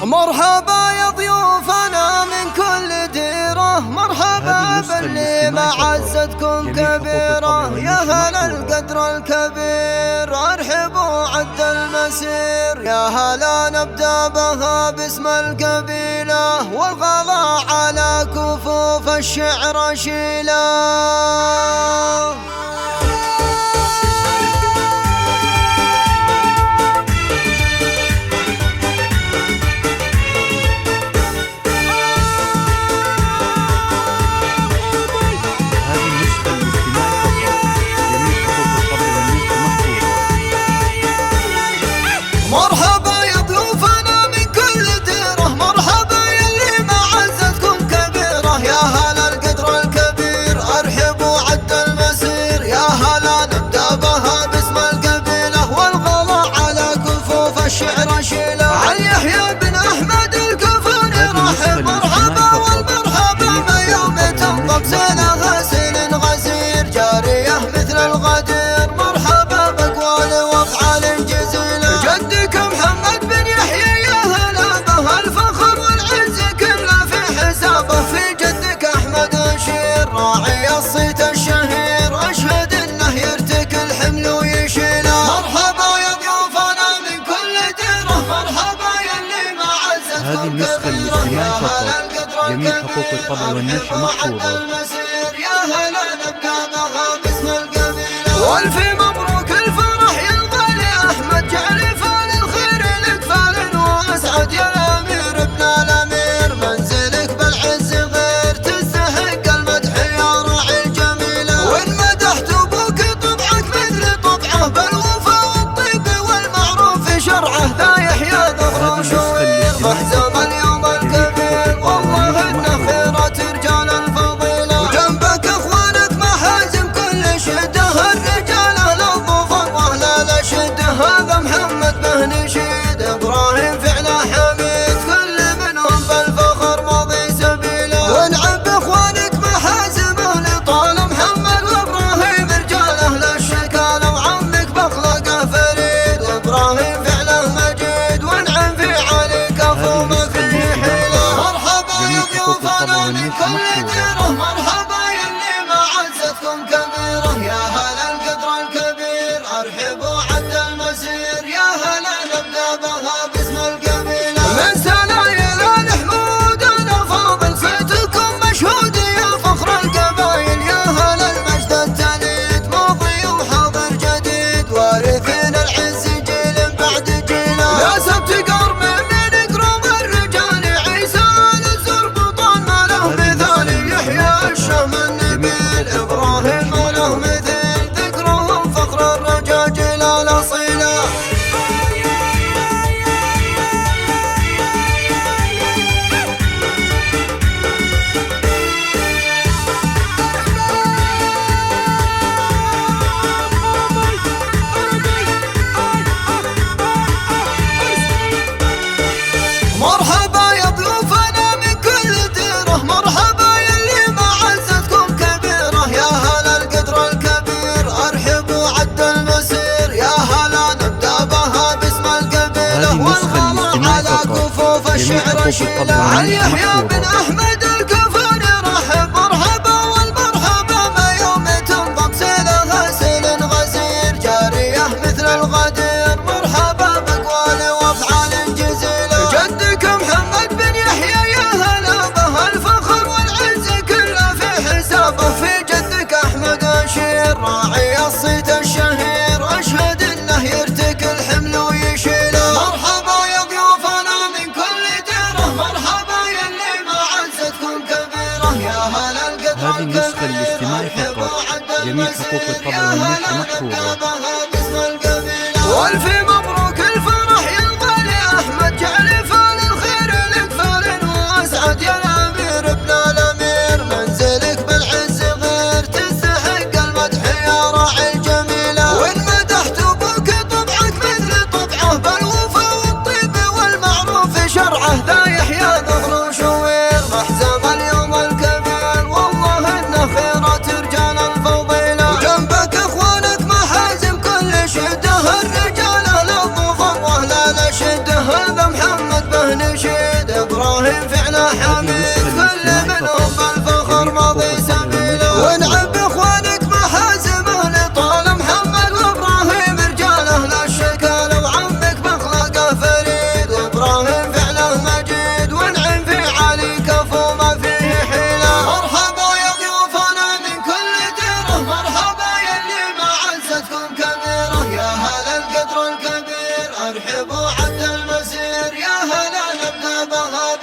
مرحبا يا ضيوفنا من كل ديرة، مرحبا باللي معزتكم كبيرة. يا هلا القدر الكبير ارحبوا عد المسير، يا هلا نبدا بها باسم القبيلة، والغلا على كفوف الشعر شيله. مرحبا يا ضيوفنا من كل ديرة، مرحبا يلي معزتكم كبيرة. يا هلا القدر الكبير ارحبوا عد المسير، يا هلا نبدا بها باسم القبيلة، والغلا على كفوف الشعر شيله. عن يحيى بن احمد الكفاني رحب مرحبا والمرحبا، ما يوم تنضب سنة غسيل غزير، جارية مثل الغدير. مرحبا باقوال وافعال جزيلة، جدك محمد بن يحيى يا هلا به الفخر والعز كله في حسابه. في جدك احمد اشير راعي الصيت الشهير، اشهد انه يرتكي الحمل ويشيله. مرحبا يا ضيوفنا من كل ديره، مرحبا يلي معزتكم هذه النسخة الاجتماعية فقط، جميع حقوق الطبع والنشر محفوظة. يا هلا نبدا بها باسم القبيله، والف مبروك الفرح يا الغالي احمد، جعل فال الخير لك فال واسعد. يا الامير ابن الامير منزلك بالعز غير، تستحق المدح يا راعي الجميله. وان مدحت ابوك طبعك مثل طبعه، بالوفا والطيب والمعروف شرعه. ذا يحيى ظهر وشوير محزم اليوم الكبير، والله انه خيرة رجال الفضيله. وجنبك اخوانك محازم كل شده، الرجال اهل الظفر واهل الشده. هذا محمد به نشيد، ابراهيم فعله حميد، كل منهم بالفخر ماضي سبيله. وانعم باخوانك محازم اهل طال محمد وابراهيم رجال اهل الشكاله. وعمك باخلاقه فريد، ابراهيم فعله مجيد، وانعم في علي كفو ما فيه حيله. مرحبا يا ضيوفنا من كل ديره، مرحبا يلي معزتكم كبيره. يا هلا القدر الكبير ارحبوا عد المسير، يا هلا نبدا بها باسم القبيله. من سلايل الحمود الافاضل صيتكم مشهود يا فخر القبايل. يا هلا المجد التليد ماضي وحاضر جديد، وارثين العز جيل بعد جيله. يا سبت قرب من قرب الرجال، عيسى الزربطان ما له مثال. يحيى الشهم النبيل ابراهيم ما له مثيل، ذكرهم فخر الرجاجيل الاصيله. مرحبا يا ضيوفنا من كل ديره، مرحبا يلي معزتكم كبيره. يا هلا القدر الكبير ارحبوا عد المسير، يا هلا نبدا بها باسم القبيله. والغلا على كفوف الشعر شيله. عن يحيى بن احمد الكفاني رحب مرحبا والمرحبا، ما يوم تنضب سيله غسيل غزير، جاريه مثل الغدير. مرحبا باقوال وافعال جزيله، جدك محمد بن يحيى يا هلا به الفخر والعز كله في حسابه. في جدك احمد اشير راعي الصيت الشهير، اشهد انه يرتكي الحمل ويشيله. مرحبا يا ضيوفنا من كل ديره، مرحبا يلي معزتكم كبيره. يا هلا القدر هذه النسخة الاجتماعية فقط، جميع حقوق الطبع والنشر محفوظة. والف مبروك الفرح يا الغالي احمد، جعل فال الخير لك فال واسعد. يا الامير ابن الامير منزلك بالعز غير، تستحق المدح يا راعي الجميله. وان مدحت ابوك طبعك مثل طبعه، بالوفا والطيب والمعروف شرعه. ذا يحيى ظهر وشوير محزم اليوم الكبير، والله انه خيرة رجال الفضيله. وجنبك اخوانك محازم كل شده، الرجال اهل حميد كل منهم بالفخر ماضي سبيله وانعم باخوانك محازمه لطال محمد وابراهيم رجاله لا الشكال وعمك باخلاقه فريد وابراهيم فعله مجيد وانعم في علي كفو ما فيه حيله مرحبا يا ضيوفنا من كل ديره مرحبا يلي معزتكم كبيره يا هلا القدر الكبير ارحبوا عد المسير يا هلا نبدا بها